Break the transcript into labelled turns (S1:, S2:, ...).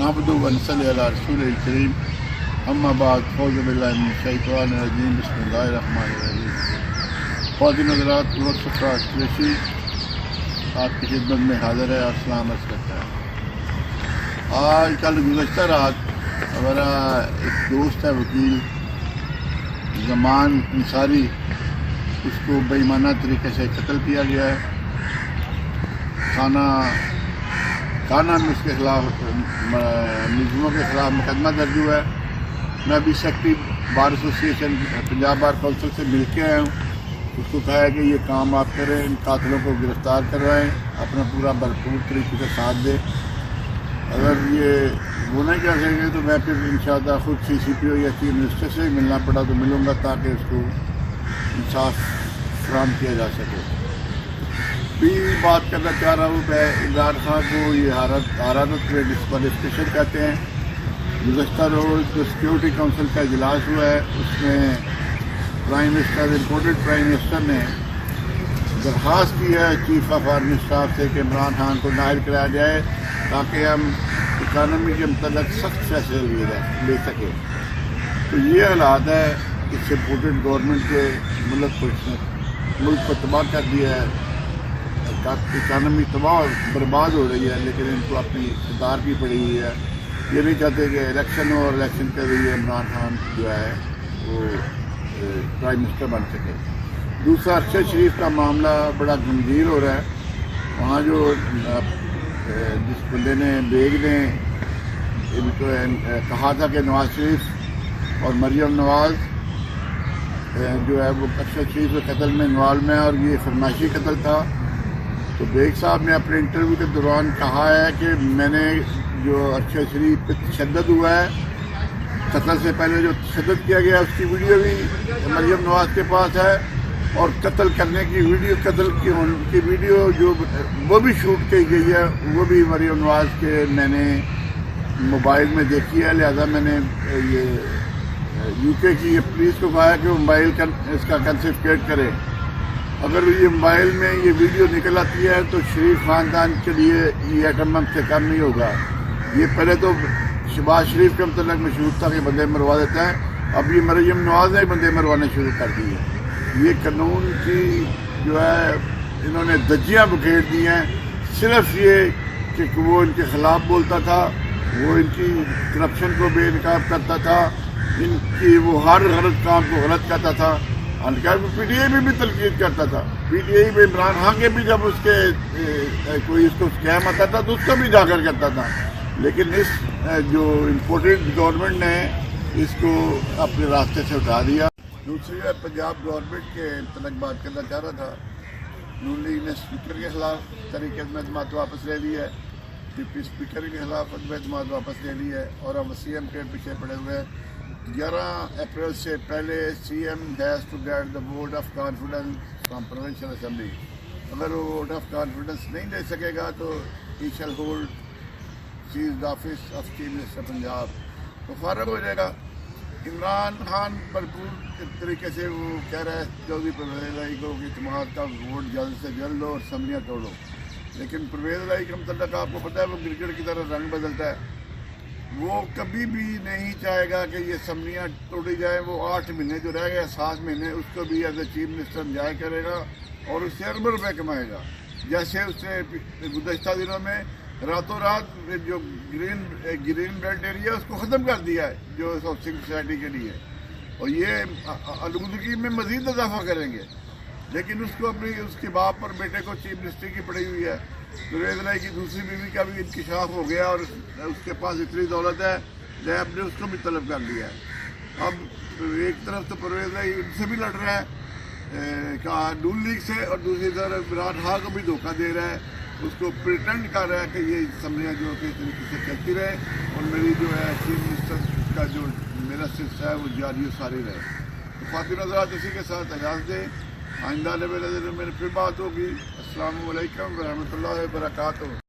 S1: نعبدو و نصلی علی رسول الکریم اما بعد اعوذ باللہ من الشیطان الرجیم بسم اللہ الرحمن الرحیم. خواتین حضرات وقت قریشی آپ کی خدمت میں حاضر ہے اور سلام عرض کرتا ہے. آج کل گزشتہ رات ہمارا ایک دوست ہے وکیل زمان انصاری، اس کو بے ایمانہ طریقے سے قتل کیا گیا ہے. کھانا میں اس کے خلاف ملزموں کے خلاف مقدمہ درج ہوا ہے. میں ابھی secretary bar association Punjab bar council سے مل کے آیا ہوں. اس کو کہا ہے کہ یہ کام آپ کریں، ان قاتلوں کو گرفتار کروائیں، اپنا پورا بھرپور طریقے سے ساتھ دیں. اگر یہ وہ نہیں کر سکیں گے تو میں پھر انشاءاللہ خود CCPO یا چیف منسٹر سے ہی ملنا پڑا تو ملوں گا تاکہ اس کو انصاف فراہم کیا جا سکے. بھی بات کرنا چاہ رہا ہوں میں عمران خان کو یہ حرارت میں ڈسکوالیفیکیشن کہتے ہیں. گزشتہ روز جو سیکورٹی کونسل کا اجلاس ہوا ہے اس میں prime minister imported prime minister نے درخواست کی ہے چیف آف آرمی اسٹاف سے کہ عمران خان کو نائل کرایا جائے تاکہ ہم اکانومی کے متعلق سخت فیصلے لے سکیں. تو یہ حالات ہے کہ سپورٹڈ گورنمنٹ کے ملک کو تباہ کر دیا ہے. اکانومی تباہ برباد ہو رہی ہے، لیکن ان کو اپنی اقتدار کی پڑی ہوئی ہے. یہ نہیں چاہتے کہ الیکشن ہو اور الیکشن کے ذریعے عمران خان جو ہے وہ پرائم منسٹر بن سکے. دوسرا ارشد شریف کا معاملہ بڑا گمگیر ہو رہا ہے. وہاں جو جس بندے نے بیگ نے ان کو کہا تھا کہ نواز شریف اور مریم نواز جو ہے وہ ارشد شریف کے قتل میں انوالو ہے اور یہ فرمائشی قتل تھا. تو بیگ صاحب نے اپنے انٹرویو کے دوران کہا ہے کہ میں نے جو ارشد شریف پہ تشدد ہوا ہے، قتل سے پہلے جو تشدد کیا گیا اس کی ویڈیو بھی مریم نواز کے پاس ہے، اور قتل کرنے کی ویڈیو قتل کی ویڈیو جو وہ بھی شوٹ کی گئی ہے وہ بھی مریم نواز کے میں نے موبائل میں دیکھی ہے. لہذا میں نے یہ UK کی پولیس کو کہا ہے کہ وہ موبائل کا اس کا کنفسکیٹ کرے. اگر یہ موبائل میں یہ ویڈیو نکل آتی ہے تو شریف خاندان کے لیے یہ ایٹم بم سے کم نہیں ہوگا. یہ پہلے تو شہباز شریف کے متعلق مشہور تھا کہ بندے مروا دیتا ہے، اب یہ مریم نواز نے بندے مروانے شروع کر دی ہے. یہ قانون کی جو ہے انہوں نے دھجیاں بکھیر دی ہیں. صرف یہ کہ وہ ان کے خلاف بولتا تھا، وہ ان کی کرپشن کو بے نقاب کرتا تھا، ان کی وہ ہر غلط کام کو غلط کرتا تھا. PTI میں بھی تنقید کرتا تھا. PTI میں عمران خان کے بھی جب اس کے کوئی اس کو اسکیم آتا تھا تو اس کو بھی اجاگر کرتا تھا. لیکن اس جو امپورٹڈ گورنمنٹ نے اس کو اپنے راستے سے اٹھا دیا. دوسری بات پنجاب گورنمنٹ کے متعلق بات کرنا چاہ رہا تھا. نون لیگ نے اسپیکر کے خلاف طریقے میں اعتماد واپس لے لی ہے، ڈپٹی اسپیکر کے خلاف اعتماد واپس لے لی ہے، اور ہم CM کے پیچھے پڑے ہوئے ہیں. 11 اپریل سے پہلے CM has to get the vote of confidence from provincial assembly. اگر وہ ووٹ آف کانفیڈنس نہیں دے سکے گا تو he shall hold seize the office of chief minister Punjab. تو فارغ ہو جائے گا. عمران خان بھرپور طریقے سے وہ کہہ رہا ہے چودھری پرویز الہی کو کہ اعتماد کا ووٹ جلد سے جلد لو اور اسمبلیاں توڑو. لیکن پرویز الہی کا متعلق آپ کو پتہ ہے وہ کرکٹ کی طرح رنگ بدلتا ہے. وہ کبھی بھی نہیں چاہے گا کہ یہ اسمبلیاں توڑی جائیں. وہ 8 مہینے جو رہ گئے 7 مہینے اس کو بھی as a chief minister enjoy کرے گا اور اس سے اربوں روپے کمائے گا. جیسے اس نے گزشتہ دنوں میں راتوں رات جو گرین بیلٹ ایریا اس کو ختم کر دیا ہے جو ہاؤسنگ سوسائٹی کے لیے، اور یہ آلودگی میں مزید اضافہ کریں گے. لیکن اس کو اپنی اس کے باپ اور بیٹے کو چیف منسٹر کی پڑی ہوئی ہے. پرویز الہی کی دوسری بیوی کا بھی انکشاف ہو گیا اور اس کے پاس اتنی دولت ہے لیب نے اس کو بھی طلب کر لیا ہے. اب ایک طرف تو پرویز الہی ان سے بھی لڑ رہا ہے نون لیگ سے، اور دوسری طرف عمران خان کو بھی دھوکہ دے رہا ہے. اس کو پریٹینڈ کر رہا ہے کہ یہ اسمبلیاں جو کہ اس طریقے سے چلتی رہے اور میری جو ہے چیف منسٹر کا جو میرا سلسلہ ہے وہ جاری و ساری رہے. تو خواتین حضرات اسی کے ساتھ اجازت دیں. آئندہ میں پھر بات ہوگی. السلام علیکم ورحمۃ اللہ وبرکاتہ.